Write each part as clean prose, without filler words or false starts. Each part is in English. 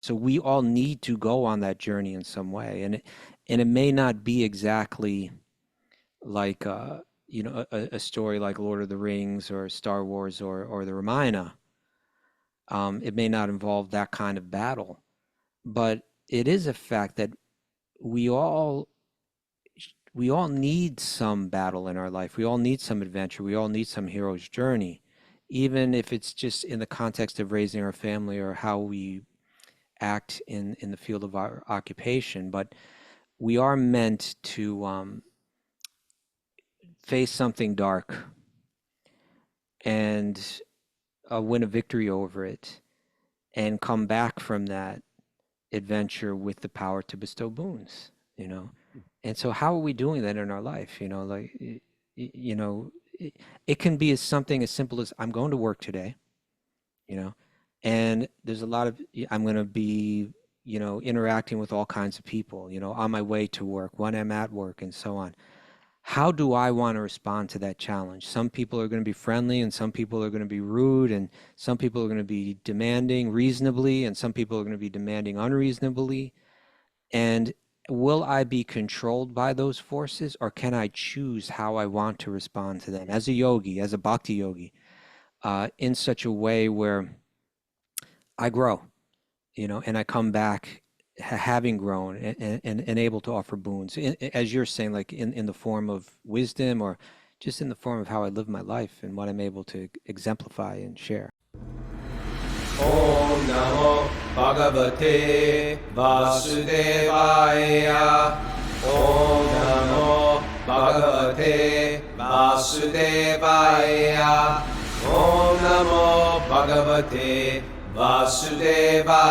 So we all need to go on that journey in some way, and it may not be exactly like a story like Lord of the Rings or Star Wars or the Ramayana. It may not involve that kind of battle, but it is a fact that we all we all need some battle in our life. We all need some adventure. We all need some hero's journey, even if it's just in the context of raising our family or how we act in the field of our occupation. But we are meant to face something dark and win a victory over it and come back from that adventure with the power to bestow boons, you know. And so how are we doing that in our life? Like, it can be as something as simple as I'm going to work today, you know, and there's a lot of, I'm going to be, interacting with all kinds of people, on my way to work, when I'm at work, and so on. How do I want to respond to that challenge? Some people are going to be friendly, and some people are going to be rude, and some people are going to be demanding reasonably, and some people are going to be demanding unreasonably. And will I be controlled by those forces, or can I choose how I want to respond to them as a yogi, as a bhakti yogi, in such a way where I grow, and I come back having grown and able to offer boons, as you're saying, like in the form of wisdom or just in the form of how I live my life and what I'm able to exemplify and share. Om Namo Bhagavate Vasudevaya. Om Namo Bhagavate Vasudevaya. Om Namo Bhagavate Vasudevaya.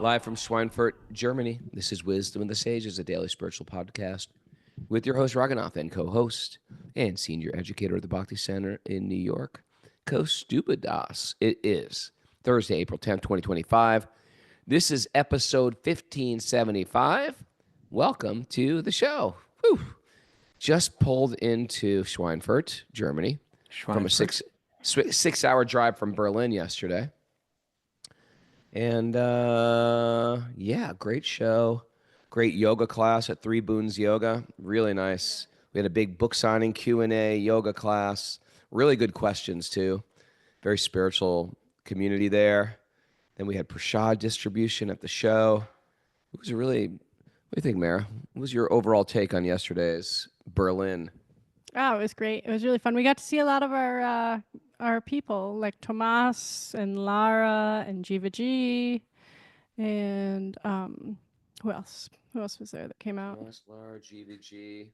Live from Schweinfurt, Germany, this is Wisdom of the Sages, a daily spiritual podcast with your host, Raghunath and co-host and senior educator at the Bhakti Center in New York, Kaustubha Das. It is Thursday, April 10th, 2025. This is episode 1575. Welcome to the show. Whew. Just pulled into Schweinfurt, Germany, from a six-hour drive from Berlin yesterday. And yeah, great show. Great yoga class at Three Boons Yoga. Really nice. We had a big book signing Q&A yoga class. Really good questions, too. Very spiritual community there. Then we had prasad distribution at the show. It was what do you think, Mara? What was your overall take on yesterday's Berlin? Oh, it was great. It was really fun. We got to see a lot of our people, like Tomas and Lara and Jiva G. And who else? Who else was there that came out? Tomas, Lara, GVG.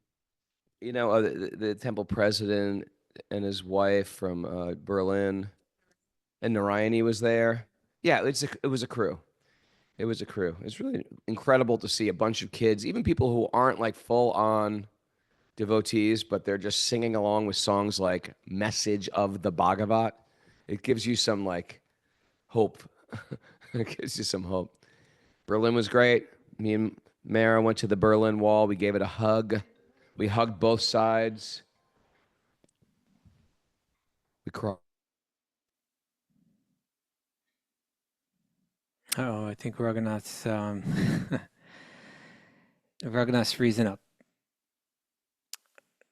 The temple president and his wife from Berlin. And Narayani was there. Yeah, it was a crew. It was a crew. It's really incredible to see a bunch of kids, even people who aren't like full-on devotees, but they're just singing along with songs like Message of the Bhagavat. It gives you some like hope. It gives you some hope. Berlin was great. Me and Mara went to the Berlin Wall. We gave it a hug. We hugged both sides. We cried. Oh, I think Raghunath's Raghunath's freezing up,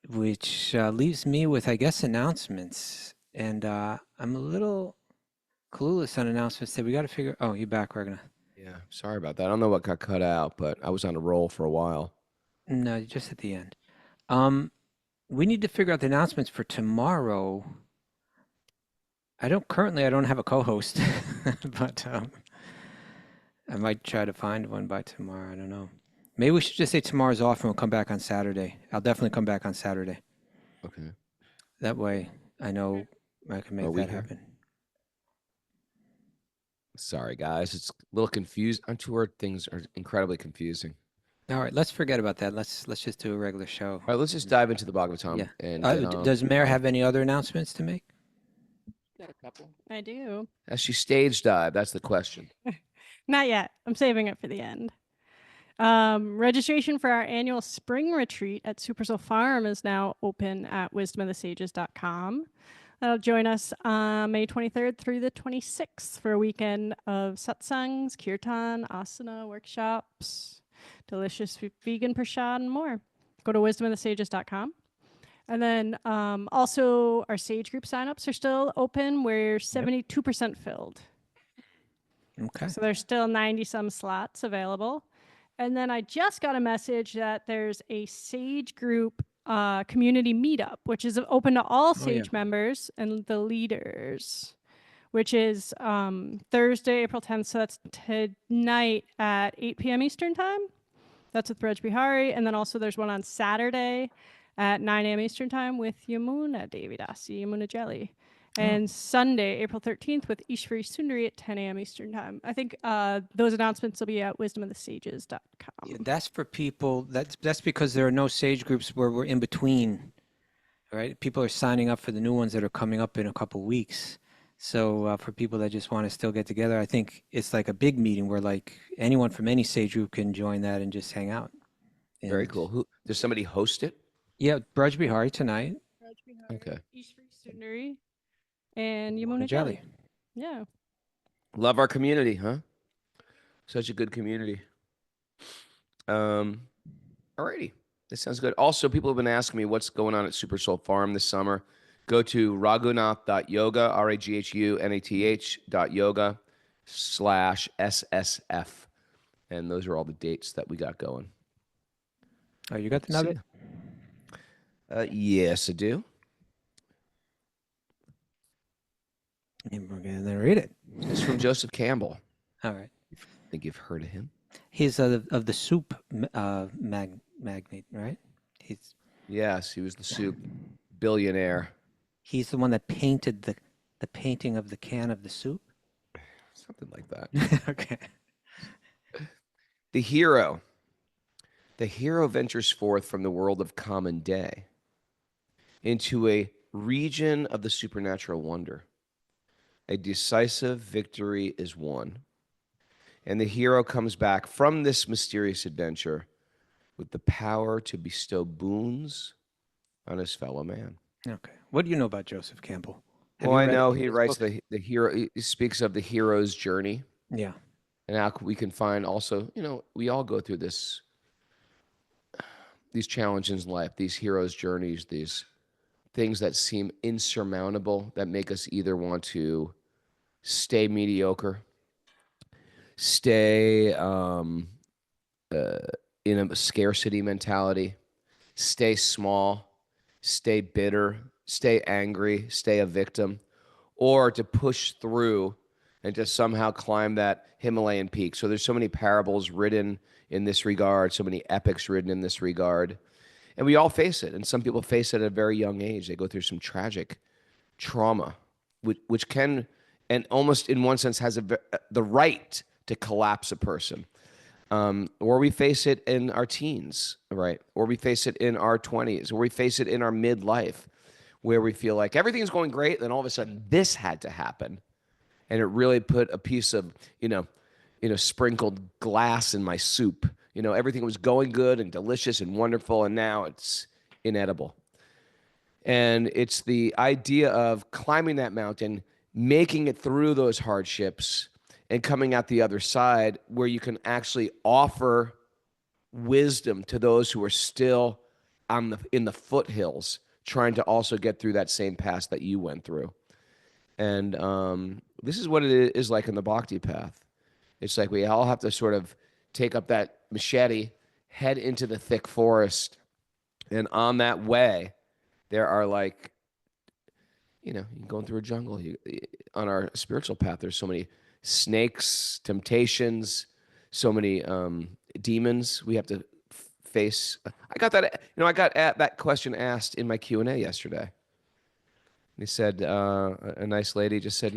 which leaves me with, I guess, announcements. And I'm a little clueless on announcements that we got to figure. Oh, you're back, Raghunath. Yeah, sorry about that. I don't know what got cut out, but I was on a roll for a while. No, just at the end. We need to figure out the announcements for tomorrow. I don't have a co-host, but I might try to find one by tomorrow. I don't know. Maybe we should just say tomorrow's off and we'll come back on Saturday. I'll definitely come back on Saturday. Okay. That way I know I can make that happen. Sorry, guys. It's a little confused. On tour, things are incredibly confusing. All right, let's forget about that. Let's just do a regular show. All right, let's just dive into the Bhagavatam. Yeah. And does Mare have any other announcements to make? Got a couple. I do. Has she stage dive? That's the question. Not yet. I'm saving it for the end. Registration for our annual spring retreat at Super Soul Farm is now open at wisdomofthesages.com. That'll join us on May 23rd through the 26th for a weekend of satsangs, kirtan, asana, workshops, delicious vegan prasad, and more. Go to wisdomofthesages.com. And then also our Sage group signups are still open. We're 72% filled. Okay. So there's still 90-some slots available. And then I just got a message that there's a Sage group community meetup, which is open to all Sage members and the leaders, which is Thursday, April 10th. So that's tonight at 8 p.m. Eastern time. That's with Braj Bihari. And then also there's one on Saturday at 9 a.m. Eastern time with Yamuna Devidasi, Yamuna Jelly. And Sunday, April 13th with Ishvari Sundari at 10 a.m. Eastern time. I think those announcements will be at wisdomofthesages.com. Yeah, that's for people. That's because there are no Sage groups where we're in between, right? People are signing up for the new ones that are coming up in a couple weeks. So for people that just want to still get together, I think it's like a big meeting where like anyone from any Sage group can join that and just hang out. Very cool. Who does somebody host it? Yeah, Braj Bihari tonight. Braj Bihari, Okay. Ishvari Sundari, and Yamuna Jelly. Yeah. Love our community, huh? Such a good community. Alrighty. This sounds good. Also, people have been asking me what's going on at Super Soul Farm this summer. Go to raghunath.yoga, raghunath.yoga/SSF. And those are all the dates that we got going. Oh, you got the nugget? Yes, I do. And we're going to read it. It's from Joseph Campbell. All right. I think you've heard of him. He's of the soup magnate, right? Yes, he was the soup billionaire. He's the one that painted the painting of the can of the soup? Something like that. Okay. The hero. The hero ventures forth from the world of common day into a region of the supernatural wonder. A decisive victory is won, and the hero comes back from this mysterious adventure with the power to bestow boons on his fellow man. Okay. What do you know about Joseph Campbell? Well, I know he writes the hero. He speaks of the hero's journey. Yeah. And how we can find also, we all go through these challenges in life, these heroes' journeys, these things that seem insurmountable that make us either want to stay mediocre, stay in a scarcity mentality, stay small, stay bitter, stay angry, stay a victim, or to push through and to somehow climb that Himalayan peak. So there's so many parables written in this regard, so many epics written in this regard. And we all face it. And some people face it at a very young age. They go through some tragic trauma, which can, and almost in one sense has the right to collapse a person. Or we face it in our teens, right? Or we face it in our 20s, or we face it in our midlife, where we feel like everything's going great, then all of a sudden this had to happen. And it really put a piece of, sprinkled glass in my soup. Everything was going good and delicious and wonderful, and now it's inedible. And it's the idea of climbing that mountain, making it through those hardships, and coming out the other side where you can actually offer wisdom to those who are still in the foothills, trying to also get through that same path that you went through. And this is what it is like in the Bhakti path. It's like we all have to sort of take up that machete, head into the thick forest, and on that way, there are like, you're going through a jungle. On our spiritual path, there's so many snakes, temptations, so many demons we have to face. I got that question asked in my Q&A yesterday. He said, a nice lady just said,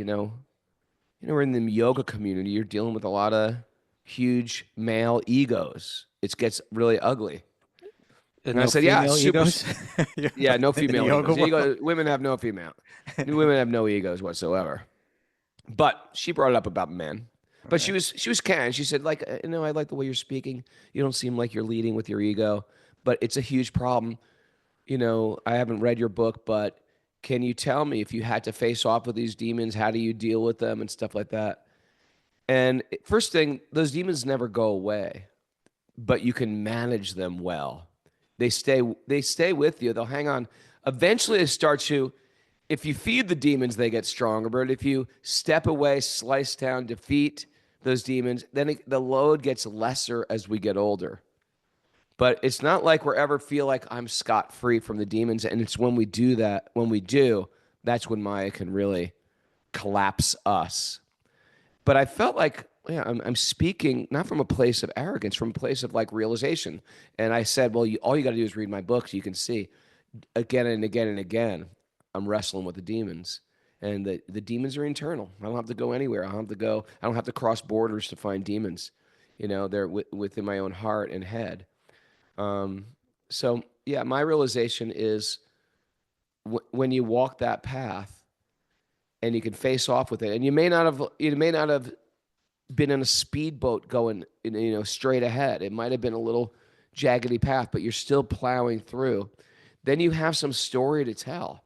we're in the yoga community. You're dealing with a lot of huge male egos. It gets really ugly. And I said, egos? Yeah, no female egos. Women have no female. Women have no egos whatsoever. But she brought it up about men. But she was kind. She said, like, I like the way you're speaking. You don't seem like you're leading with your ego, but it's a huge problem. I haven't read your book, but can you tell me if you had to face off with these demons, how do you deal with them and stuff like that? And first thing, those demons never go away, but you can manage them well. They stay with you. They'll hang on. Eventually they start to, if you feed the demons, they get stronger. But if you step away, slice down, defeat those demons, then the load gets lesser as we get older. But it's not like we ever feel like I'm scot-free from the demons. And it's when we do, that's when Maya can really collapse us. But I felt like, I'm speaking not from a place of arrogance, from a place of like realization. And I said, well, all you got to do is read my book so you can see again and again and again, I'm wrestling with the demons. And the demons are internal. I don't have to go anywhere. I don't have to cross borders to find demons. They're within my own heart and head. So yeah, my realization is when you walk that path and you can face off with it, and you may not have been in a speedboat going, straight ahead. It might have been a little jaggedy path, but you're still plowing through. Then you have some story to tell,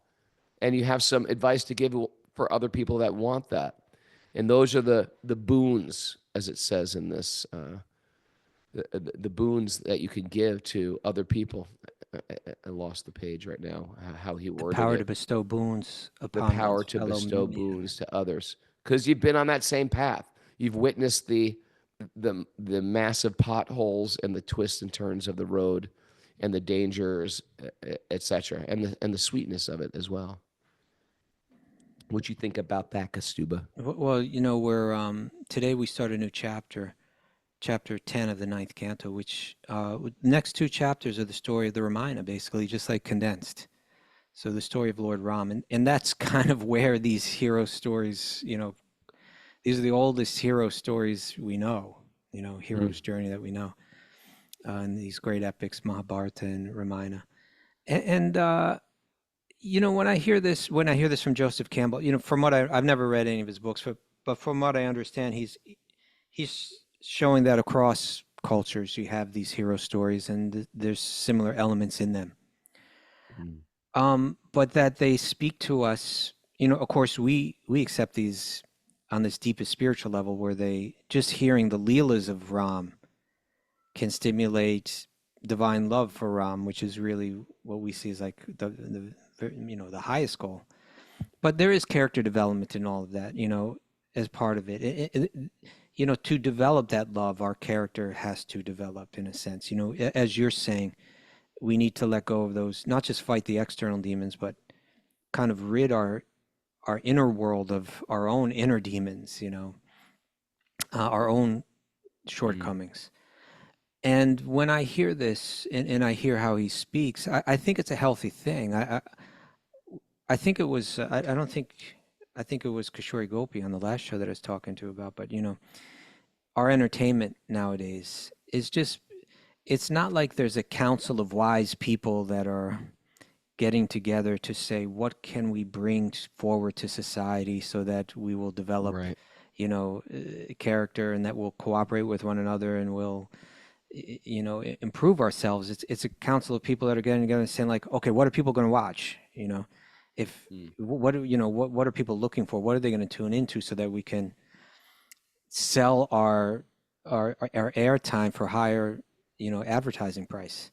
and you have some advice to give for other people that want that. And those are the boons, as it says in this, the boons that you can give to other people. I lost the page right now, how he worded it. The power to bestow boons upon The power to bestow boons to others. Because you've been on that same path. You've witnessed the massive potholes and the twists and turns of the road and the dangers, etc., and the sweetness of it as well. What you think about that, Kaustubha? Well, we're today we start a new chapter 10 of the 9th canto, which next 2 chapters are the story of the Ramayana, basically, just like condensed. So the story of Lord Rama, and that's kind of where these hero stories, these are the oldest hero stories we know, hero's journey that we know, and these great epics, Mahabharata and Ramayana. And when I hear this from Joseph Campbell, from what I've never read any of his books, but from what I understand, he's showing that across cultures you have these hero stories and there's similar elements in them. But that they speak to us, of course we accept these on this deepest spiritual level, where they just hearing the Leelas of Ram can stimulate divine love for Ram, which is really what we see as like the highest goal. But there is character development in all of that, as part of it. To develop that love, our character has to develop in a sense. As you're saying, we need to let go of those, not just fight the external demons, but kind of rid our inner world of our own inner demons, our own shortcomings. And when I hear this and I hear how he speaks, I think it's a healthy thing. I think it was, I think it was Kishore Gopi on the last show that I was talking to about, but our entertainment nowadays is just, it's not like there's a council of wise people that are getting together to say, what can we bring forward to society so that we will develop, character, and that we'll cooperate with one another and will, improve ourselves. It's a council of people that are getting together and saying like, okay, what are people going to watch? What are people looking for? What are they going to tune into so that we can sell our airtime for higher, advertising price?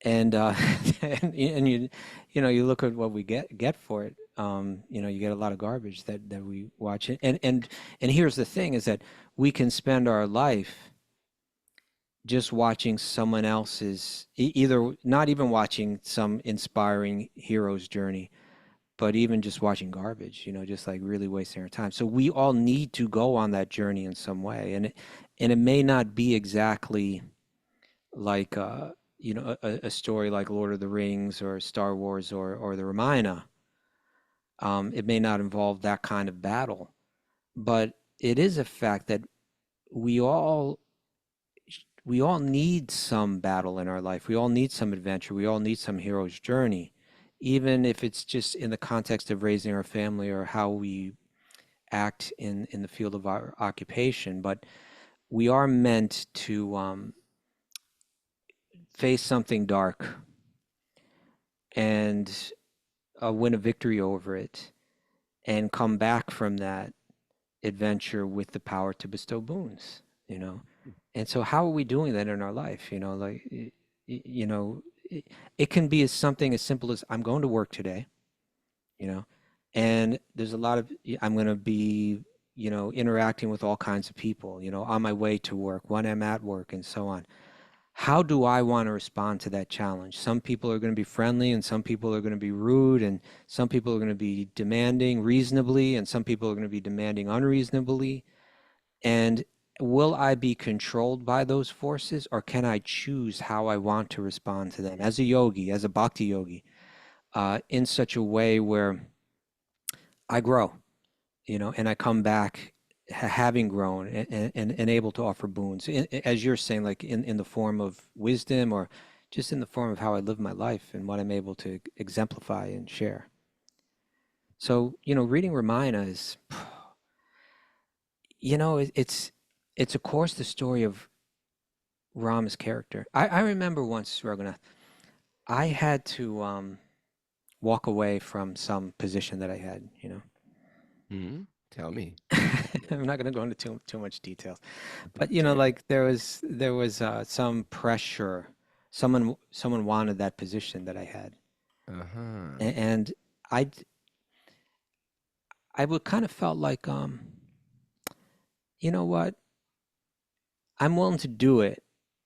And and you look at what we get for it. You get a lot of garbage that we watch. And here's the thing: is that we can spend our life just watching someone else's, either not even watching some inspiring hero's journey, but even just watching garbage, just like really wasting our time. So we all need to go on that journey in some way. And it may not be exactly like, a story like Lord of the Rings or Star Wars or the Ramayana. It may not involve that kind of battle, but it is a fact that we all need some battle in our life. We all need some adventure. We all need some hero's journey, even if it's just in the context of raising our family or how we act in the field of our occupation, but we are meant to face something dark and win a victory over it and come back from that adventure with the power to bestow boons, you know. And so how are we doing that in our life? You know, like, you know, it can be as something as simple as I'm going to work today, you know, and there's a lot of, I'm going to be, you know, interacting with all kinds of people, you know, on my way to work, when I'm at work, and so on. How do I want to respond to that challenge? Some people are going to be friendly, and some people are going to be rude, and some people are going to be demanding reasonably, and some people are going to be demanding unreasonably. And will I be controlled by those forces, or can I choose how I want to respond to them as a yogi, as a bhakti yogi, in such a way where I grow, you know, and I come back having grown and able to offer boons, as you're saying, like in the form of wisdom, or just in the form of how I live my life and what I'm able to exemplify and share. So, you know, reading Ramayana is, you know, it's of course the story of Rama's character. I remember once, Raghunath, I had to walk away from some position that I had, you know. Tell me. I'm not going to go into too much details, but you know, like there was some pressure. Someone wanted that position that I had, and I would kind of felt like, you know what, I'm willing to do it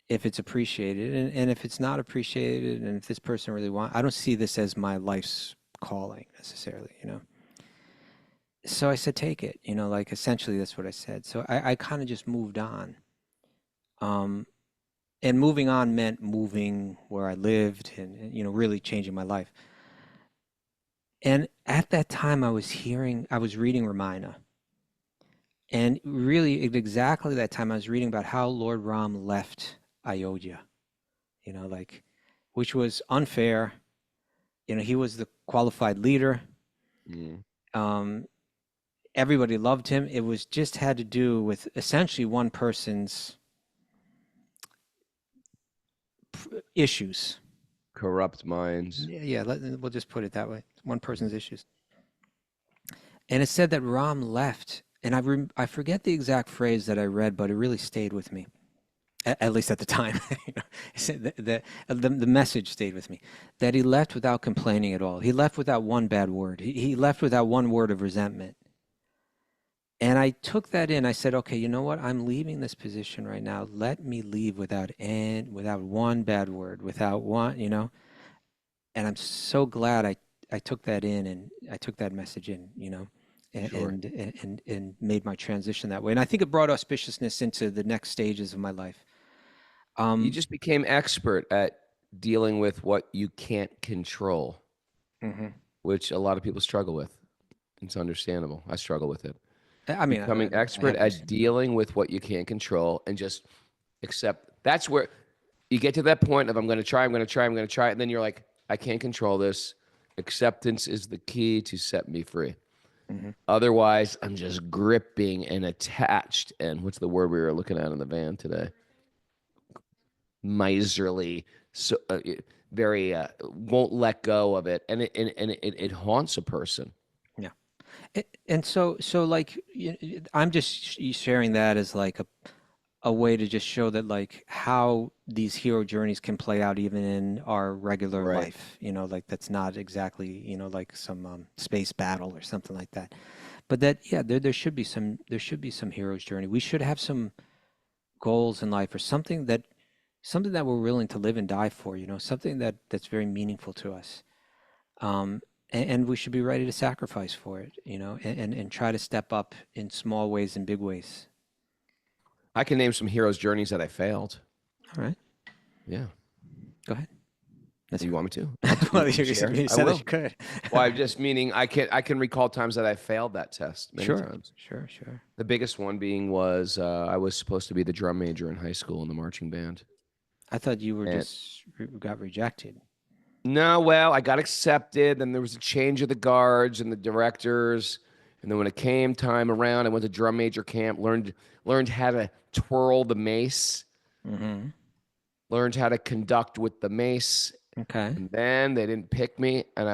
if it's appreciated, and if it's not appreciated, and if this person really I don't see this as my life's calling necessarily, you know. So I said, take it, you know, like essentially that's what I said. So I kind of just moved on. And moving on meant moving where I lived and, you know, really changing my life. And at that time I was reading Ramayana. And really at exactly that time I was reading about how Lord Rama left Ayodhya, you know, like, which was unfair. You know, he was the qualified leader. Everybody loved him. It was just had to do with essentially one person's issues. Corrupt minds. Yeah, we'll just put it that way. One person's issues. And it said that Ram left, and I forget the exact phrase that I read, but it really stayed with me, at least at the time. You know, the message stayed with me, that he left without complaining at all. He left without one bad word. He left without one word of resentment. And I took that in. I said, okay, you know what? I'm leaving this position right now. Let me leave without one bad word, without one, you know. And I'm so glad I took that in, and I took that message in, you know, and made my transition that way. And I think it brought auspiciousness into the next stages of my life. You just became expert at dealing with what you can't control, which a lot of people struggle with. It's understandable. I struggle with it. I mean, becoming expert at dealing with what you can't control and just accept. That's where you get to that point of I'm going to try, and then you're like, I can't control this. Acceptance is the key to set me free. Otherwise, I'm just gripping and attached. And what's the word we were looking at in the van today? Miserly, so very won't let go of it, and it haunts a person. And so like, I'm just sharing that as like a way to just show that, like, how these hero journeys can play out even in our regular life, you know, like that's not exactly, you know, like some space battle or something like that. But that, yeah, there should be some hero's journey. We should have some goals in life, or something that we're willing to live and die for, you know, something that's very meaningful to us. And we should be ready to sacrifice for it, you know, and try to step up in small ways and big ways. I can name some heroes' journeys that I failed. All right. Yeah. Go ahead. You want me to? Well, you said that you could. Well, I'm just meaning I can recall times that I failed that test many times. Sure. The biggest one being was I was supposed to be the drum major in high school in the marching band. I thought you were got rejected. No, well, I got accepted, then there was a change of the guards and the directors, And then when it came time around, I went to drum major camp, learned how to twirl the mace, learned how to conduct with the mace. Okay. And then they didn't pick me, and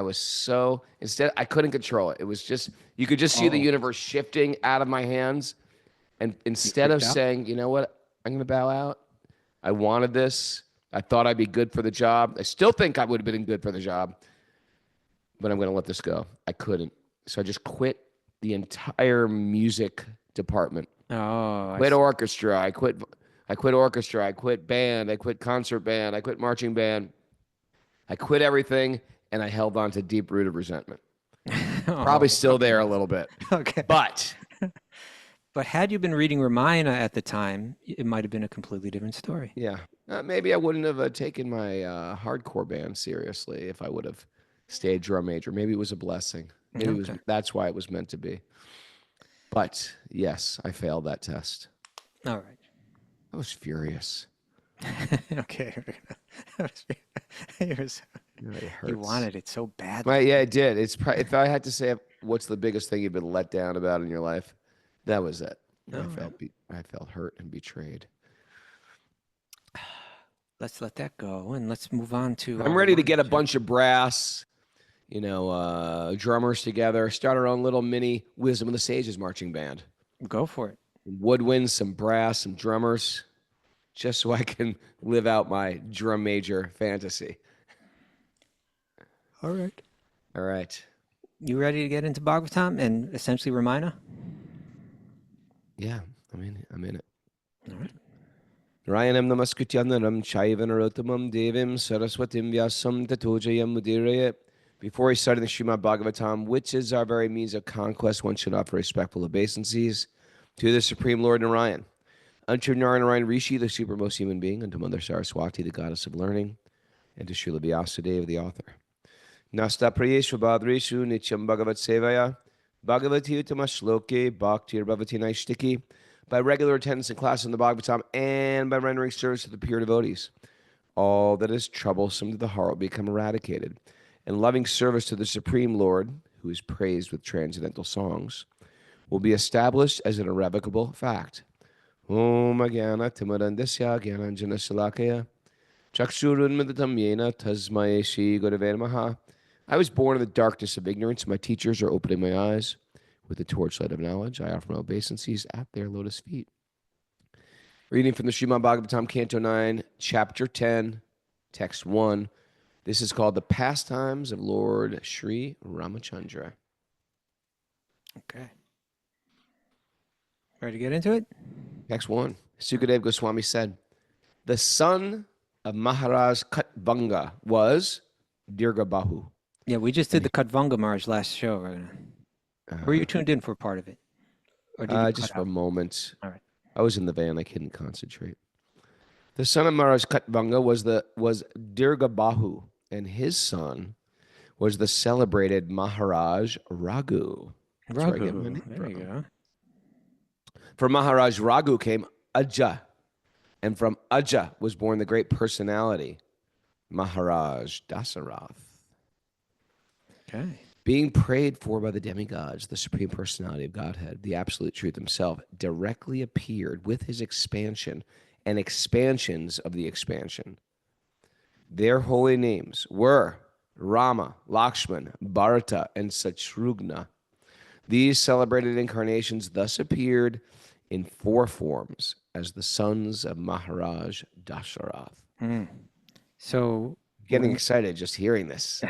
instead I couldn't control it. It was just, you could just see the universe shifting out of my hands. And instead of saying, you know what, I'm going to bow out, I wanted this. I thought I'd be good for the job. I still think I would have been good for the job, but I'm going to let this go. I couldn't. So I just quit the entire music department. Quit orchestra. I quit orchestra. I quit band. I quit concert band. I quit marching band. I quit everything, and I held on to deep-rooted resentment. Probably still there a little bit. Okay. But had you been reading Ramayana at the time, it might have been a completely different story. yeah, maybe I wouldn't have taken my hardcore band seriously if I would have stayed drum major. Maybe it was a blessing. Maybe that's why it was meant to be. But yes, I failed that test. All right. I was furious. Okay. You wanted it so badly. Right, yeah, I did. It's if I had to say what's the biggest thing you've been let down about in your life, that was it. I felt hurt and betrayed. Let's let that go and let's move on to. I'm ready to get a bunch of brass, drummers together, start our own little mini Wisdom of the Sages marching band. Go for it. Woodwinds, some brass, some drummers, just so I can live out my drum major fantasy. All right. All right. You ready to get into Bhagavatam and essentially Ramayana? Yeah, I'm in it. All right. Narayanam namaskrityanam chaiva narottamam devim saraswatim vyasam tatojayam mudiraya. Before we start the Śrīmad Bhāgavatam, which is our very means of conquest, one should offer respectful obeisances to the Supreme Lord Narayan, unto Narayan Rishi, the supermost human being, unto Mother Saraswati, the goddess of learning, and to Srila Vyasadeva, the author. Nasta prayeshu badreshu nityam bhagavat sevaya bhagavati utamashloke bhaktir bhavati naishtiki. By regular attendance in class in the Bhagavatam and by rendering service to the pure devotees, all that is troublesome to the heart will become eradicated, and loving service to the Supreme Lord, who is praised with transcendental songs, will be established as an irrevocable fact. Om Agyana Timarandasya Gyananjana Salakaya Chakshurunmadatam Yena Tasmaya Shri Gurave Namaha. I was born in the darkness of ignorance. My teachers are opening my eyes with the torchlight of knowledge. I offer my obeisances at their lotus feet. Reading from the Śrīmad Bhāgavatam, Canto 9, Chapter 10, Text 1. This is called the Pastimes of Lord Sri Ramachandra. Okay. Ready to get into it? Text 1. Sukadeva Goswami said, the son of Maharaj Katvanga was Dirghabahu. Yeah, we just did the Katvanga Maharaj last show, right? Were you tuned in for part of it? Or did you just for a moment. All right. I was in the van. I couldn't concentrate. The son of Maharaj Katvanga was Dirghabahu, and his son was the celebrated Maharaj Raghu. That's where I get my name there you go. From Maharaj Raghu came Aja, and from Aja was born the great personality, Maharaj Dasarath. Okay. Being prayed for by the demigods, the Supreme Personality of Godhead, the Absolute Truth himself, directly appeared with his expansion and expansions of the expansion. Their holy names were Rama, Lakshman, Bharata, and Satrugna. These celebrated incarnations thus appeared in 4 forms as the sons of Maharaj Dasarath. So getting excited just hearing this.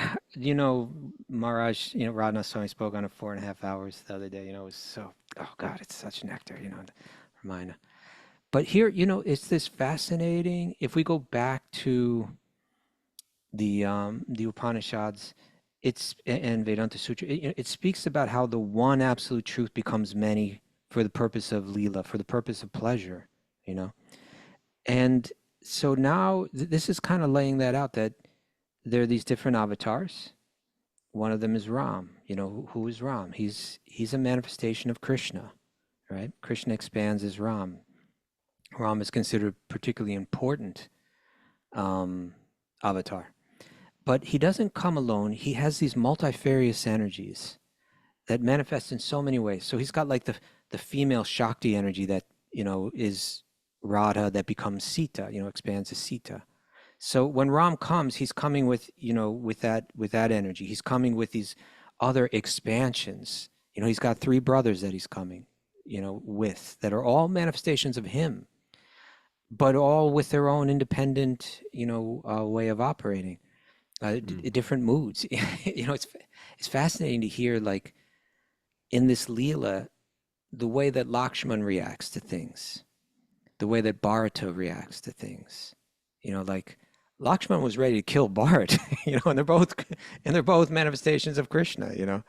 Maharaj, Radha Swami spoke on it 4.5 hours the other day. It was so, oh God, it's such nectar, Ramayana. But here, it's this fascinating, if we go back to the Upanishads, and Vedanta Sutra, it speaks about how the one absolute truth becomes many for the purpose of Leela, for the purpose of pleasure, And so now this is kind of laying that out, that there are these different avatars. One of them is Ram. Who is Ram? He's a manifestation of Krishna, right? Krishna expands as Ram. Ram is considered a particularly important avatar. But he doesn't come alone. He has these multifarious energies that manifests in so many ways. So he's got like the female Shakti energy that, is Radha, that becomes Sita, expands to Sita. So when Ram comes, he's coming with, with that energy. He's coming with these other expansions. He's got 3 brothers that he's coming, with, that are all manifestations of him, but all with their own independent, way of operating, different moods. It's fascinating to hear, like, in this Leela, the way that Lakshman reacts to things, the way that Bharata reacts to things. Like Lakshman was ready to kill Bharat, and they're both manifestations of Krishna.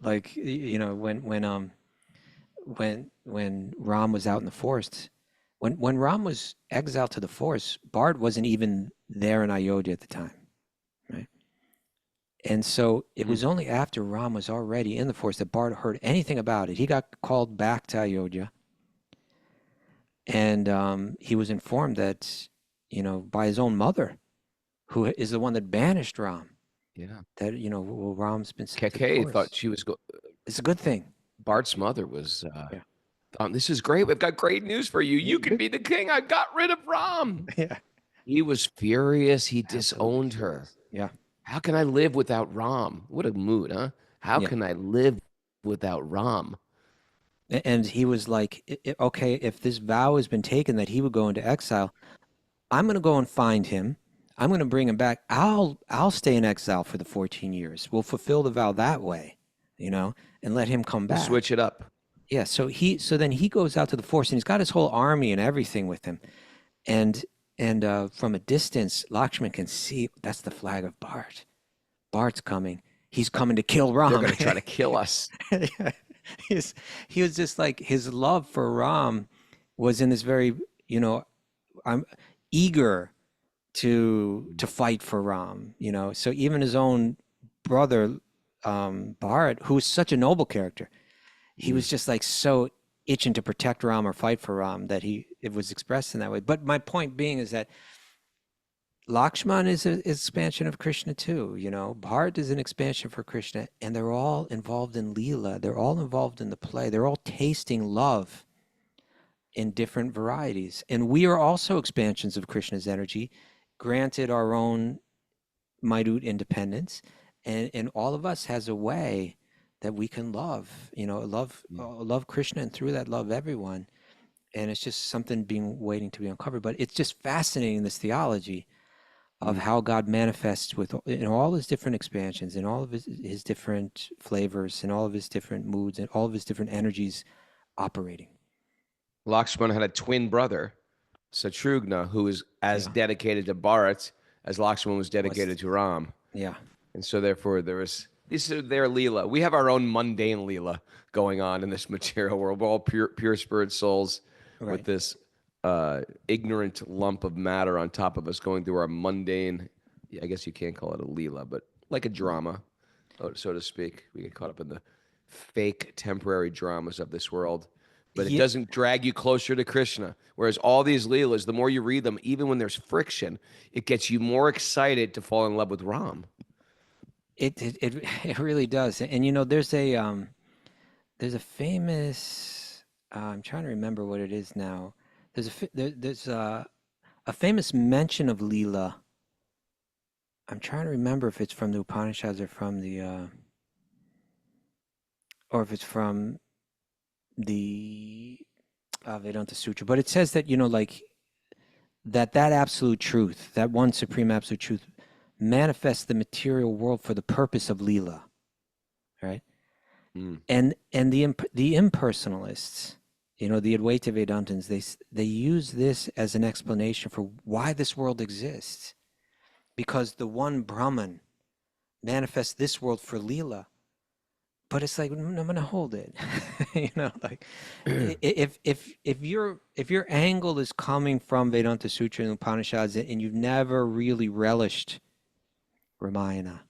Like, when Ram was out in the forest, when Ram was exiled to the forest, Bharat wasn't even there in Ayodhya at the time, right? And so it was only after Ram was already in the forest that Bharat heard anything about it. He got called back to Ayodhya, and he was informed that, by his own mother, who is the one that banished Ram, Yeah. that, well, Ram's been sent to the KK forest. thought she was It's a good thing. Bart's mother was Yeah. this is great. We've got great news for you. You can be the king. I got rid of Ram. Yeah. He was furious. He Absolutely disowned her. furious. Yeah. How can I live without Ram? What a mood, huh? How Yeah. can I live without Ram? And he was like, okay, if this vow has been taken that he would go into exile, I'm going to go and find him. I'm going to bring him back. I'll stay in exile for the 14 years. We'll fulfill the vow that way, and let him come back. Switch it up. Yeah. So then he goes out to the forest, and he's got his whole army and everything with him. And from a distance, Lakshman can see that's the flag of Bharat. Bharat's coming. He's coming to kill Ram. They're going to try to kill us. Yeah. He was just like, his love for Ram was in this very, I'm eager to fight for Ram, So even his own brother, Bharat, who was such a noble character, he was just like so itching to protect Ram or fight for Ram that it was expressed in that way. But my point being is that Lakshman is an expansion of Krishna too, Bharat is an expansion for Krishna, and they're all involved in Leela. They're all involved in the play. They're all tasting love in different varieties. And we are also expansions of Krishna's energy, granted our own minute independence. And all of us has a way that we can love, love Krishna, and through that love everyone. And it's just something waiting to be uncovered. But it's just fascinating, this theology of how God manifests in all his different expansions, in all of his different flavors, in all of his different moods, and all of his different energies operating. Lakshman had a twin brother, Satrughna, who was as dedicated to Bharat as Lakshman was dedicated to Ram. Yeah. And so therefore this is their Leela. We have our own mundane Leela going on in this material world. We're all pure spirit souls with this ignorant lump of matter on top of us going through our mundane, I guess you can't call it a Leela, but like a drama, so to speak. We get caught up in the fake temporary dramas of this world. But it doesn't drag you closer to Krishna. Whereas all these Leelas, the more you read them, even when there's friction, it gets you more excited to fall in love with Ram. It really does. And there's a famous, I'm trying to remember what it is now. There's a famous mention of Leela. I'm trying to remember if it's from the Upanishads or from the Vedanta Sutra, but it says that like that absolute truth, that one supreme absolute truth, manifests the material world for the purpose of Leela, right? And the impersonalists, the Advaita Vedantins, they use this as an explanation for why this world exists, because the one Brahman manifests this world for Leela. But it's like, I'm gonna hold it, like if your angle is coming from Vedanta Sutra and Upanishads, and you've never really relished Ramayana,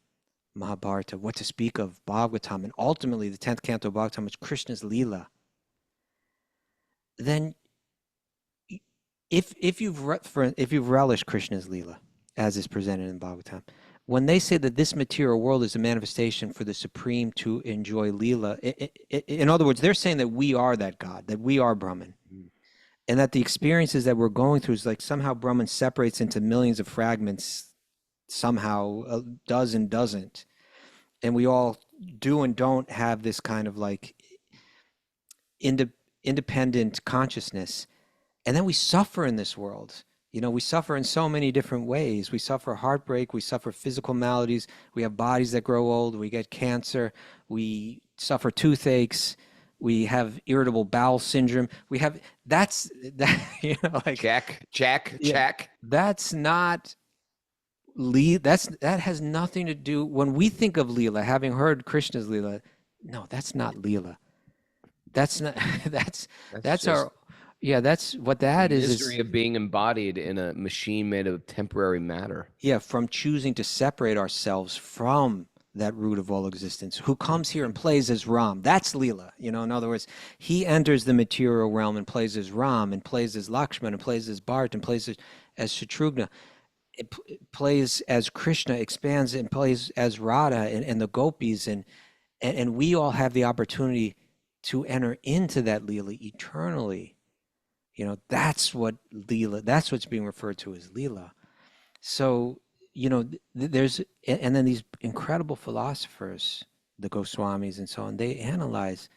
Mahabharata, what to speak of Bhagavatam, and ultimately the 10th canto of Bhagavatam, which Krishna's Leela, then if you've relished Krishna's Leela as is presented in Bhagavatam, when they say that this material world is a manifestation for the Supreme to enjoy Leela, in other words, they're saying that we are that God, that we are Brahman, and that the experiences that we're going through is like somehow Brahman separates into millions of fragments, somehow does and doesn't, and we all do and don't have this kind of like independent consciousness, and then we suffer in this world. You know, we suffer in so many different ways. We suffer heartbreak, we suffer physical maladies, we have bodies that grow old, we get cancer, we suffer toothaches, we have irritable bowel syndrome. We have that, you know, like check. That's not that has nothing to do when we think of Leela, having heard Krishna's Leela. No, that's not Leela. That's not that's our that's what that is. Misery of being embodied in a machine made of temporary matter. Yeah, from choosing to separate ourselves from that root of all existence, who comes here and plays as Ram. That's Leela. You know, in other words, he enters the material realm and plays as Ram, and plays as Lakshman, and plays as Bharat, and plays as Shatrughna. It plays as Krishna, expands and plays as Radha and the gopīs, and we all have the opportunity to enter into that Leela eternally. You know, that's what Leela, that's what's being referred to as Leela. So, you know, there's, and then these incredible philosophers, the Goswamis and so on, they analyze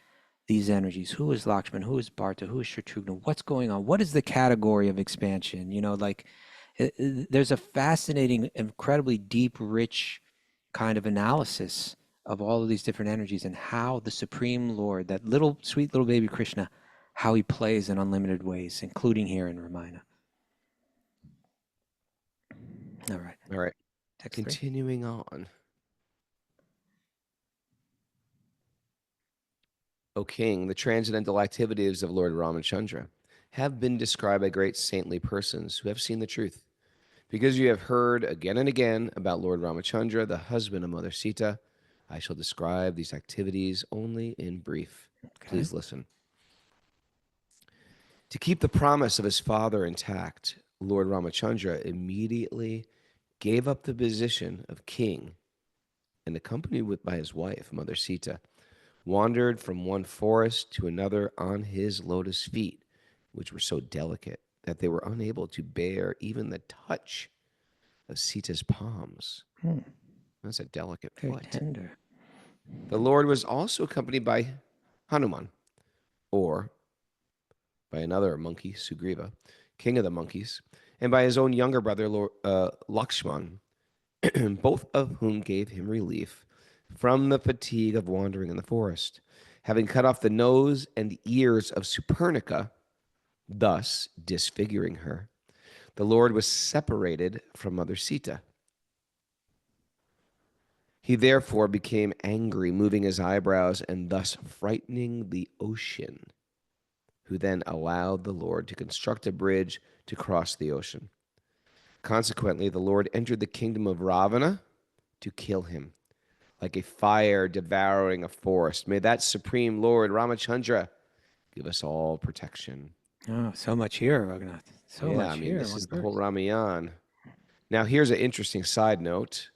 these energies. Who is Lakshman? Who is Bharata? Who is Shatrughna? What's going on? What is the category of expansion? You know, like, there's a fascinating, incredibly deep, rich kind of analysis of all of these different energies and how the Supreme Lord, that little, sweet little baby Krishna, how he plays in unlimited ways, including here in Ramayana. All right. Text Continuing on. O King, the transcendental activities of Lord Ramachandra have been described by great saintly persons who have seen the truth. Because you have heard again and again about Lord Ramachandra, the husband of Mother Sita, I shall describe these activities only in brief. Okay. Please listen. To keep the promise of his father intact, Lord Ramachandra immediately gave up the position of king and, accompanied by his wife, Mother Sita, wandered from one forest to another on his lotus feet, which were so delicate that they were unable to bear even the touch of Sita's palms. That's a delicate Very foot. tender. The Lord was also accompanied by Hanuman, or by another monkey, Sugriva, king of the monkeys, and by his own younger brother, Lord, Lakshman, both of whom gave him relief from the fatigue of wandering in the forest. Having cut off the nose and ears of Suparnika, thus disfiguring her, the Lord was separated from Mother Sita. He therefore became angry, moving his eyebrows and thus frightening the ocean, who then allowed the Lord to construct a bridge to cross the ocean. Consequently, the Lord entered the kingdom of Ravana to kill him, like a fire devouring a forest. May that Supreme Lord Ramachandra give us all protection. Oh, so much here, Raghunath. So much here. This is the whole Ramayana. Now, here's an interesting side note.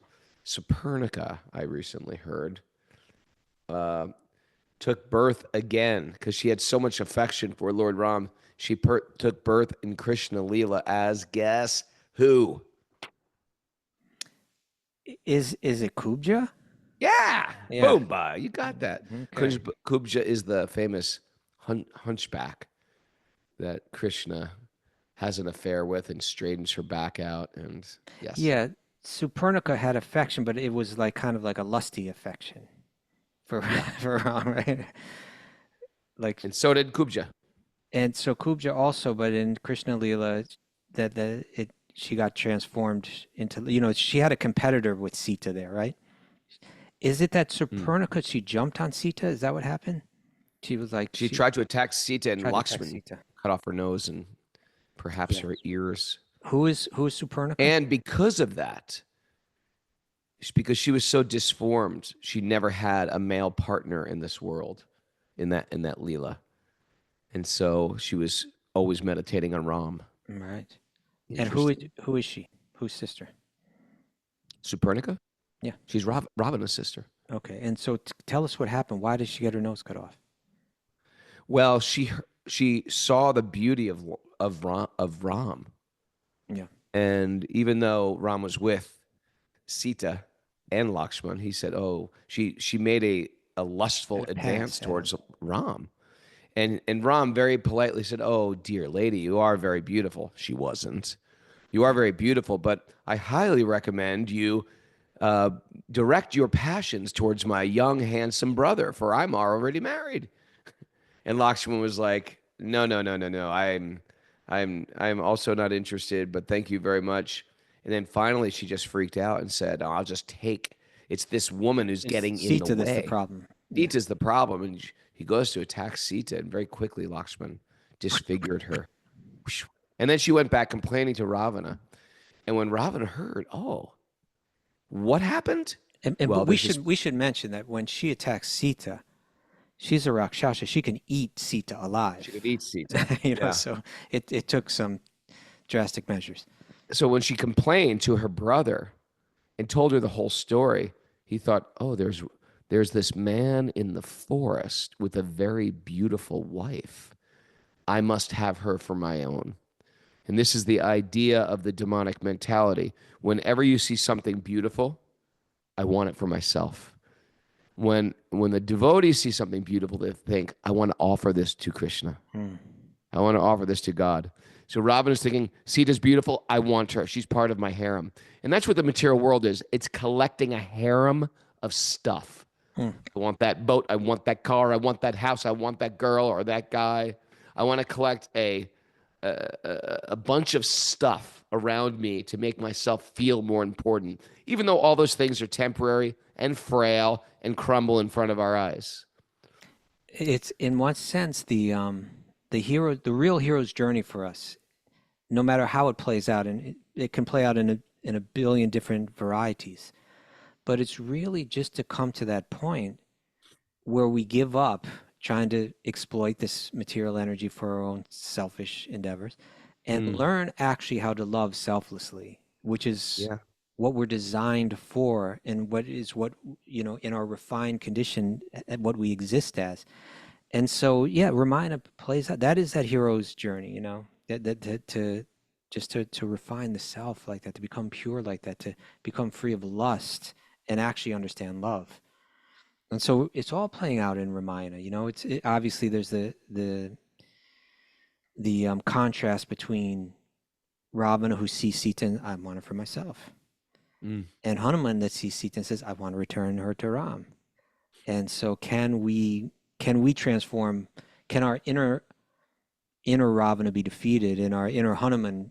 Suparnika, I recently heard, took birth again because she had so much affection for Lord Ram. She took birth in Krishna Leela as, guess who? Is it Kubja? Yeah. Boomba. You got that. Okay. Kubja is the famous hunchback that Krishna has an affair with and straightens her back out. And yes. Yeah, Suparnika had affection, but it was like kind of like a lusty affection for Ram, right? Like, and so did Kubja. And so Kubja also, but in Krishna Leela, she got transformed into, you know, she had a competitor with Sita there, right? Is it that Suparnika, she jumped on Sita? Is that what happened? She was like... She tried to attack Sita, and Lakshman cut off her nose and perhaps her ears. Who is Suparnika? And because of that, because she was so disformed, she never had a male partner in this world, in that Leela. And so she was always meditating on Ram. Right. And who is she? Whose sister? Suparnika? Yeah. She's Ravana's sister. Okay. And so tell us what happened. Why did she get her nose cut off? Well, she saw the beauty of Ram, Yeah. and even though Ram was with Sita and Lakshman, he said, "Oh, she made a lustful Had a advance past, yeah. towards Ram." And Ram very politely said, "Oh, dear lady, you are very beautiful." She wasn't. You are very beautiful, but I highly recommend you direct your passions towards my young, handsome brother, for I'm already married. And Lakshman was like, "No, no, no, no, no. I'm also not interested, but thank you very much." And then finally, she just freaked out and said, "I'll just take. It's this woman who's It's getting in the Sita that's the way. problem. Yeah. Sita's the problem." And he goes to attack Sita, and very quickly, Lakshman disfigured her. And then she went back complaining to Ravana. And when Ravana heard, oh, what happened? But There's this. we should mention that when she attacks Sita, she's a Rakshasa. She can eat Sita alive. She could eat Sita. You know, Yeah. so it took some drastic measures. So when she complained to her brother and told her the whole story, he thought, oh, there's this man in the forest with a very beautiful wife. I must have her for my own. And this is the idea of the demonic mentality. Whenever you see something beautiful, I want it for myself. When the devotees see something beautiful, they think, I want to offer this to Krishna. I want to offer this to God. So Ravana is thinking, Sita's beautiful. I want her. She's part of my harem. And that's what the material world is. It's collecting a harem of stuff. I want that boat. I want that car. I want that house. I want that girl or that guy. I want to collect a bunch of stuff around me to make myself feel more important, even though all those things are temporary and frail and crumble in front of our eyes. It's in one sense the real hero's journey for us, no matter how it plays out, and it can play out in a billion different varieties. But it's really just to come to that point where we give up trying to exploit this material energy for our own selfish endeavors and learn actually how to love selflessly, which is what we're designed for and what in our refined condition and what we exist as. And so, yeah, Ramayana plays out. That is that hero's journey, to refine the self like that, to become pure like that, to become free of lust and actually understand love. And so it's all playing out in Ramayana. Obviously there's the contrast between Ravana, who sees Sita and I want her for myself, and Hanuman that sees Sita and says, I want to return her to Ram. And so can we transform? Can our inner Ravana be defeated and our inner Hanuman,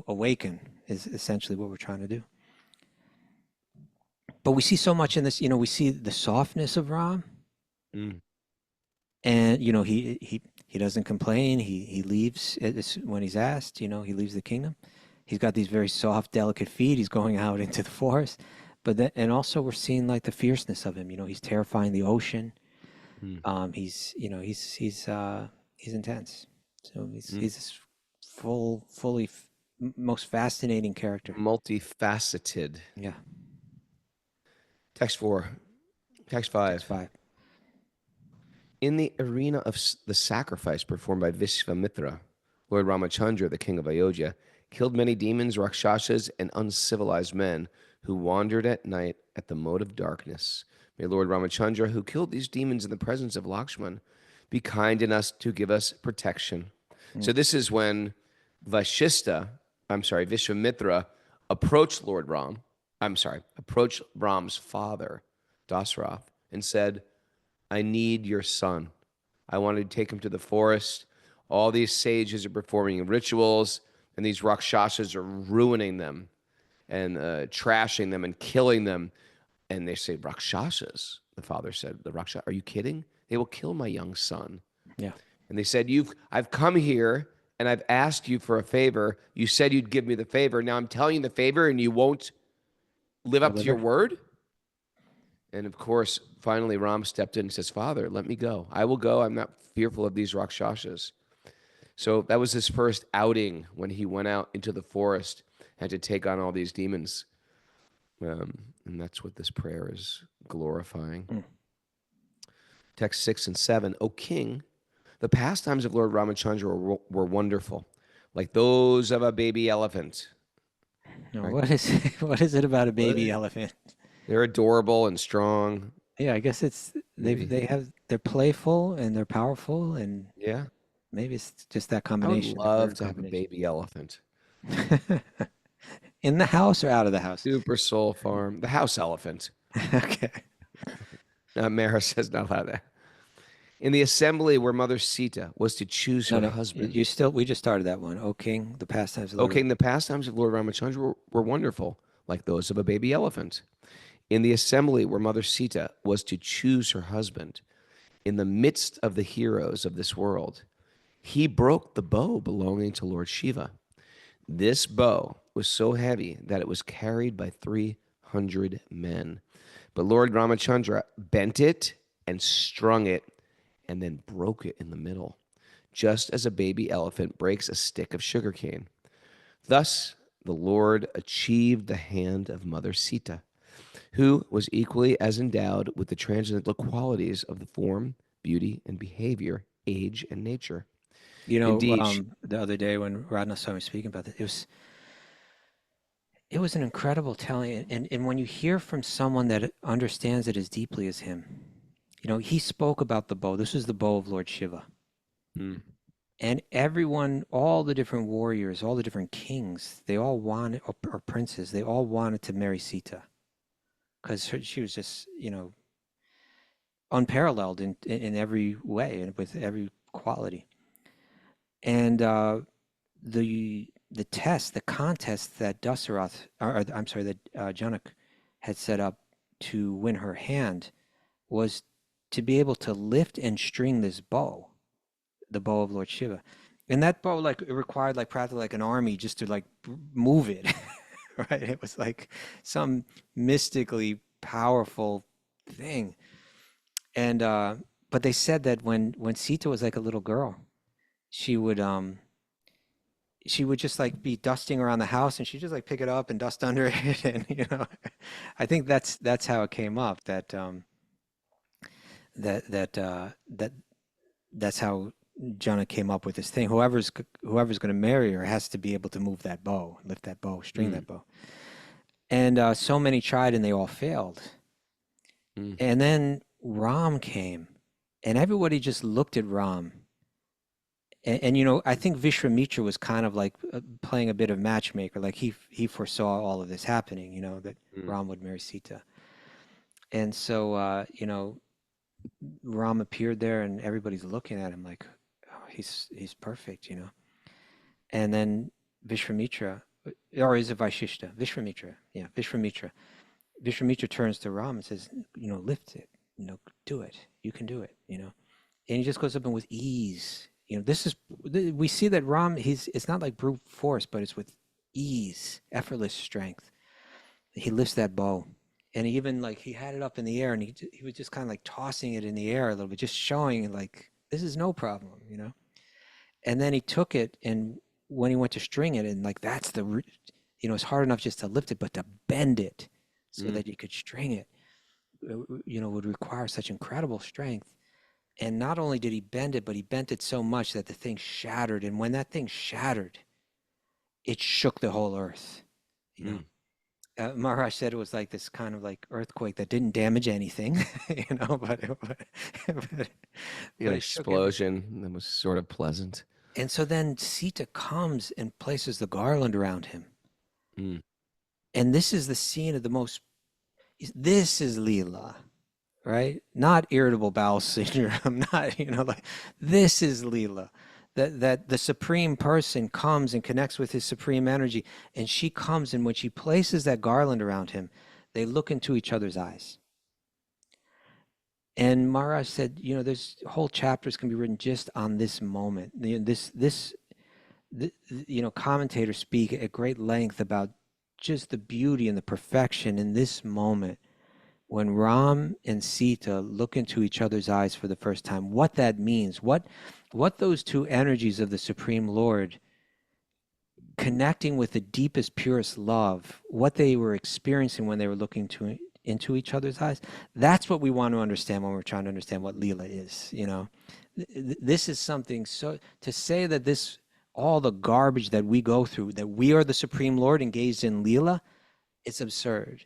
awaken? Is essentially what we're trying to do. But we see so much in this, we see the softness of Ram, and he doesn't complain. He leaves when he's asked. He leaves the kingdom. He's got these very soft, delicate feet. He's going out into the forest, and also we're seeing like the fierceness of him. He's terrifying the ocean. He's intense. So he's this fully most fascinating character. Multifaceted. Yeah. Text 4. Text 5. Text 5. In the arena of the sacrifice performed by Vishvamitra, Lord Ramachandra, the king of Ayodhya, killed many demons, rakshasas, and uncivilized men who wandered at night at the mode of darkness. May Lord Ramachandra, who killed these demons in the presence of Lakshman, be kind in us to give us protection. So this is when Vishvamitra approached Ram's father, Dasarath, and said, I need your son. I want to take him to the forest. All these sages are performing rituals, and these rakshasas are ruining them and trashing them and killing them. And they say, Rakshasas, the father said, are you kidding? They will kill my young son. Yeah. And they said, I've come here and I've asked you for a favor. You said you'd give me the favor. Now I'm telling you the favor and you won't live up to your word? And of course, finally Ram stepped in and says, Father, let me go. I will go. I'm not fearful of these Rakshasas. So that was his first outing when he went out into the forest and to take on all these demons. And that's what this prayer is glorifying. Mm. Text 6 and 7. O king, the pastimes of Lord Ramachandra were wonderful, like those of a baby elephant. No, Right. what is it about a baby elephant? They're adorable and strong. Yeah, I guess they're playful and they're powerful, and Yeah. maybe it's just that I combination. would love to have a baby elephant. In the house or out of the house? Super Soul Farm. The house elephant. Okay. Mara says not allowed that. In the assembly where Mother Sita was to choose her husband. We just started that one. O king, the pastimes of O king, the pastimes of Lord Ramachandra were wonderful, like those of a baby elephant. In the assembly where Mother Sita was to choose her husband, in the midst of the heroes of this world, he broke the bow belonging to Lord Shiva. This bow was so heavy that it was carried by 300 men. But Lord Ramachandra bent it and strung it and then broke it in the middle, just as a baby elephant breaks a stick of sugarcane. Thus, the Lord achieved the hand of Mother Sita, who was equally as endowed with the transcendental qualities of the form, beauty, and behavior, age, and nature. You know, Indeed, the other day when Radha saw me speaking about this, it was an incredible telling. And when you hear from someone that understands it as deeply as him, you know, he spoke about the bow. This is the bow of Lord Shiva. Mm. And everyone, all the different warriors, all the different kings, they all wanted, or princes, they all wanted to marry Sita. Because she was just, you know, unparalleled in every way and with every quality. And the contest that Janak had set up to win her hand was to be able to lift and string this bow, the bow of Lord Shiva. And that bow, like, it required like practically like an army just to like move it, right? It was like some mystically powerful thing. And but they said that when Sita was like a little girl, she would just like be dusting around the house and she'd just like pick it up and dust under it. And, you know, I think that's how it came up, that's how Jonah came up with this thing. Whoever's going to marry her has to be able to move that bow, lift that bow, string that bow. And so many tried and they all failed. And then Ram came and everybody just looked at Ram. And you know, I think Vishwamitra was kind of like playing a bit of matchmaker. Like he foresaw all of this happening, you know, that Ram would marry Sita. And so, you know, Ram appeared there and everybody's looking at him like, oh, he's perfect, you know. And then Vishwamitra, or is it Vaishishta? Vishwamitra, yeah, Vishwamitra. Vishwamitra turns to Ram and says, you know, lift it, you know, do it. You can do it, you know. And he just goes up and with ease, you know, we see that Ram, it's not like brute force, but it's with ease, effortless strength. He lifts that bow. And he even he had it up in the air and he was just kind of like tossing it in the air a little bit, just showing like, this is no problem, you know? And then he took it and when he went to string it and like, that's you know, it's hard enough just to lift it, but to bend it so that you could string it, you know, would require such incredible strength. And not only did he bend it, but he bent it so much that the thing shattered. And when that thing shattered, it shook the whole earth, you know? Maharaj said it was like this kind of like earthquake that didn't damage anything, you know, but an explosion that was sort of pleasant. And so then Sita comes and places the garland around him. And this is the scene of this is Leela, right? Not irritable bowel syndrome, not, you know, like this is Leela. That the supreme person comes and connects with his supreme energy, and she comes, and when she places that garland around him, they look into each other's eyes. And Maharaj said, you know, there's whole chapters can be written just on this moment. You know, commentators speak at great length about just the beauty and the perfection in this moment when Ram and Sita look into each other's eyes for the first time, what that means, what those two energies of the Supreme Lord connecting with the deepest, purest love, what they were experiencing when they were looking into each other's eyes. That's what we want to understand when we're trying to understand what Leela is, you know. This is something, so to say that this, all the garbage that we go through, that we are the Supreme Lord engaged in Leela, it's absurd.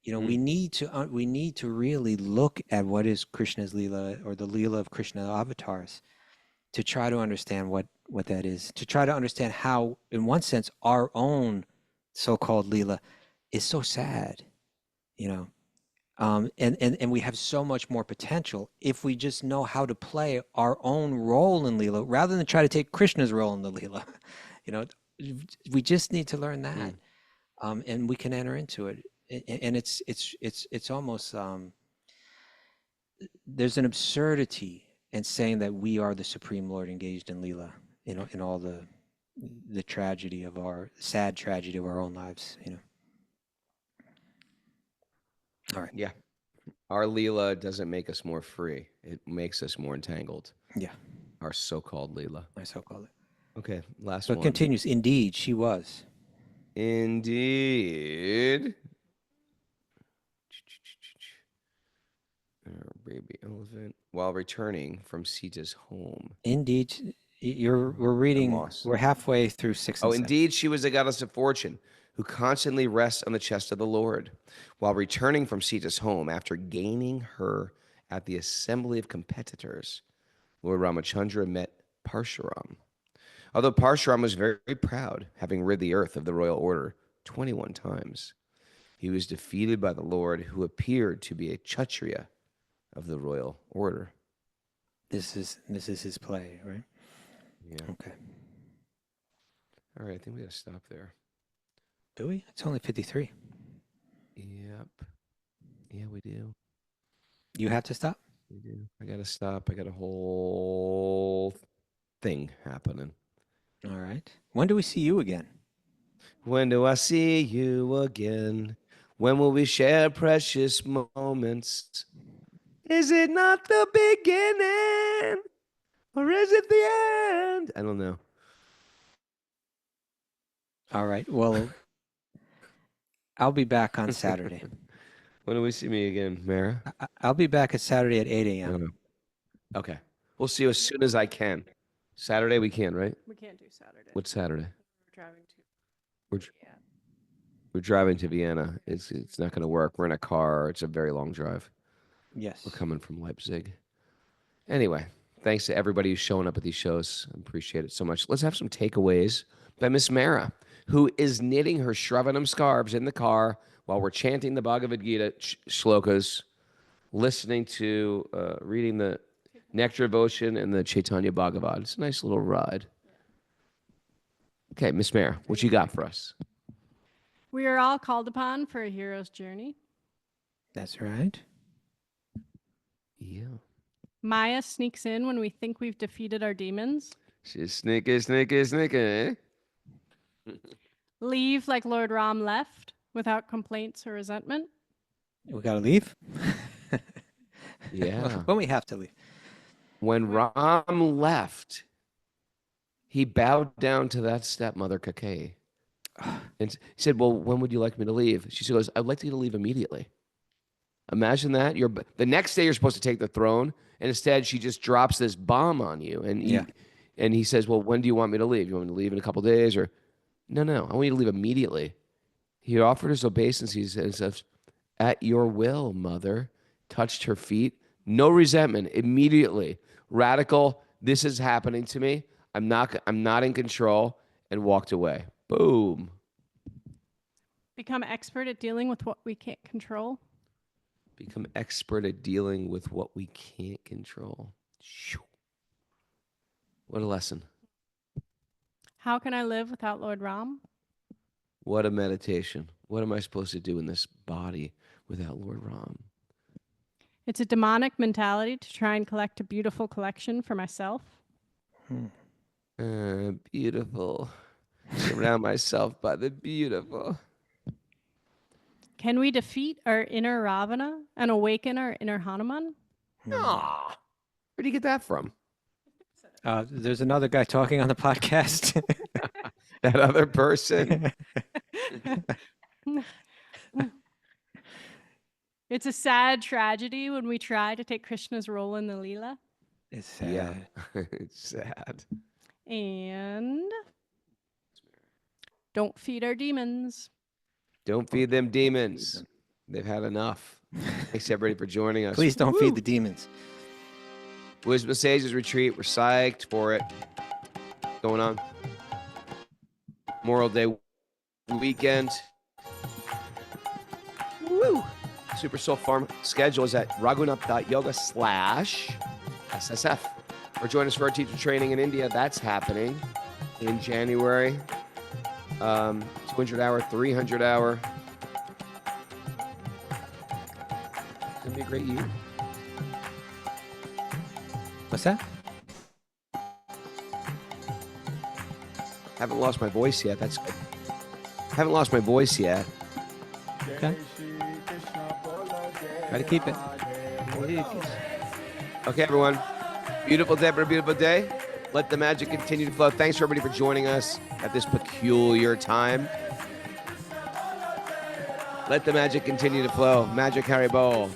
You know, we need to really look at what is Krishna's Leela, or the Leela of Krishna avatars, to try to understand what that is, to try to understand how, in one sense, our own so-called Leela is so sad, you know. And we have so much more potential if we just know how to play our own role in Leela, rather than try to take Krishna's role in the Leela. You know, we just need to learn that, and we can enter into it. And it's almost there's an absurdity in saying that we are the Supreme Lord engaged in Leela, you know, in all the tragedy of our sad tragedy of our own lives, you know. All right. Yeah. Our Leela doesn't make us more free. It makes us more entangled. Yeah. Our so-called Leela. I so call it. Okay, last So one. it continues. Indeed, she was. Indeed. Baby elephant. While returning from Sita's home. Indeed, we're reading. lost. We're halfway through 6 and Oh, 7. indeed, she was a goddess of fortune who constantly rests on the chest of the Lord. While returning from Sita's home after gaining her at the assembly of competitors, Lord Ramachandra met Parshuram. Although Parshuram was very, very proud, having rid the earth of the royal order 21 times, he was defeated by the Lord, who appeared to be a Kshatriya of the royal order. This is his play, right? Yeah. Okay. All right, I think we gotta stop there. Do we? It's only 53. Yep. Yeah, we do. You have to stop? We do. I gotta stop. I got a whole thing happening. All right. When do we see you again? When do I see you again? When will we share precious moments? Is it not the beginning? Or is it the end? I don't know. All right. Well, I'll be back on Saturday. When do we see me again, Mara? I'll be back at Saturday at 8 I don't a.m. know. Okay. We'll see you as soon as I can. Saturday we can, right? We can't do Saturday. What's Saturday? We're driving to. We're driving to Vienna. It's not going to work. We're in a car. It's a very long drive. Yes. We're coming from Leipzig. Anyway, thanks to everybody who's showing up at these shows. I appreciate it so much. Let's have some takeaways by Miss Mara, who is knitting her Shravanam scarves in the car while we're chanting the Bhagavad Gita shlokas, listening to, reading the Nectar of Ocean and the Chaitanya Bhagavad. It's a nice little ride. Okay, Miss Mara, what you got for us? We are all called upon for a hero's journey. That's right. Yeah. Maya sneaks in when we think we've defeated our demons. She's sneaky. Leave like Lord Ram left, without complaints or resentment. We got to leave? Yeah. When we have to leave. When Ram left, he bowed down to that stepmother, Kakeyi. And he said, well, when would you like me to leave? She goes, I'd like you to leave immediately. Imagine that. The next day you're supposed to take the throne, and instead she just drops this bomb on you. And he says, well, when do you want me to leave? You want me to leave in a couple of days? Or no, I want you to leave immediately. He offered his obeisance. He says, at your will, mother. Touched her feet. No resentment. Immediately. Radical. This is happening to me. I'm not in control. And walked away. Boom. Become expert at dealing with what we can't control. Become expert at dealing with what we can't control. What a lesson. How can I live without Lord Ram? What a meditation. What am I supposed to do in this body without Lord Ram? It's a demonic mentality to try and collect a beautiful collection for myself. Beautiful. Surround myself by the beautiful. Can we defeat our inner Ravana and awaken our inner Hanuman? Aw. Where do you get that from? There's another guy talking on the podcast. that other person. It's a sad tragedy when we try to take Krishna's role in the Leela. It's sad. Yeah, it's sad. And don't feed our demons. Don't feed them demons. They've had enough. Thanks everybody for joining us. Please don't feed the demons. Wisdom Sages Retreat. We're psyched for it. Going on. Memorial Day weekend. Woo! Super Soul Farm schedule is at raghunath.yoga/SSF. Or join us for our teacher training in India. That's happening in January. 200 hour, 300 hour. It's going to be a great year. What's that? Haven't lost my voice yet. That's good. Haven't lost my voice yet. Okay. Try to keep it. Okay, everyone. Beautiful day, but a beautiful day. Let the magic continue to flow. Thanks for everybody for joining us at this peculiar time. Let the magic continue to flow. Magic Harry Bowl.